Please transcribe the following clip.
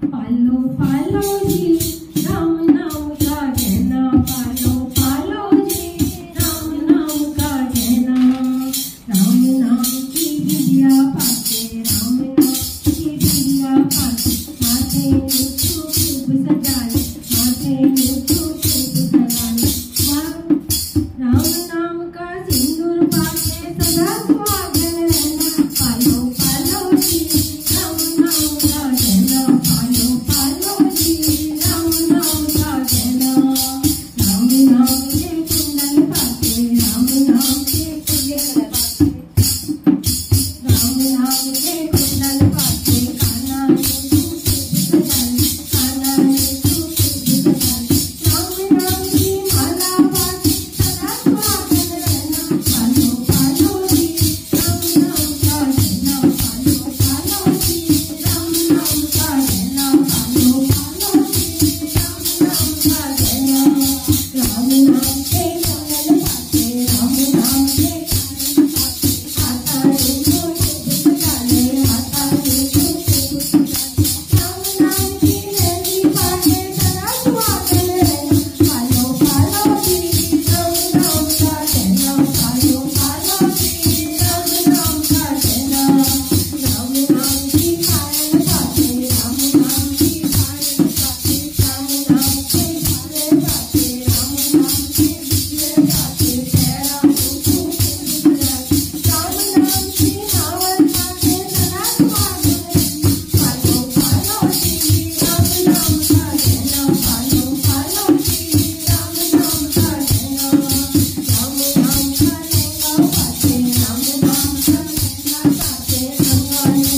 पालो पालो जी राम नाम का कहना, पालो पालो जी राम नाम का कहना। राम नाम की विद्या पाते, राम नाम की विद्या पाते, माथे मुझको खूब सजाए, माथे मुझको खूब सजाए। राम नाम का सिंदूर पाके सदा सुहागन रहना। पालो पालो जी राम नाम का कहना, पालो पालो जी राम नाम का कहना। राम नाम के कुंडल पाते, राम नाम के कुंडल पाते, राम नाम के कुंडल पाते, काना ने खूब सजाए, काना ने खूब सजाए। राम नाम की माला पाते सदा सुहागन रहना। पालो पालो जी राम नाम का कहना, पालो पालो जी राम नाम का कहना, पालो पालो जी राम नाम का कहना। राम नाम के कुंडल पाते, राम नाम के कुंडल पाते, हाथा ने खूब सजाए, हाथा ने खूब सजाए। राम नाम की मेहंदी पाते सदा सुहागन रहना। पालो पालो जी राम नाम का कहना, पालो पालो जी राम नाम का कहना। राम नाम की पायल पाते, राम नाम की पायल पाते, राम नाम के पायल पाते, राम नाम के बिछड़े पाते, पैरा मुझको खूब सजाए। राम नाम की नावल पाते सदा सुहागन रहना। पालो पालो जी राम नाम का कहना, पालो पालो जी राम नाम का कहना। राम नाम का लहंगा पाते, राम नाम का लहंगा पाते, गंगा ने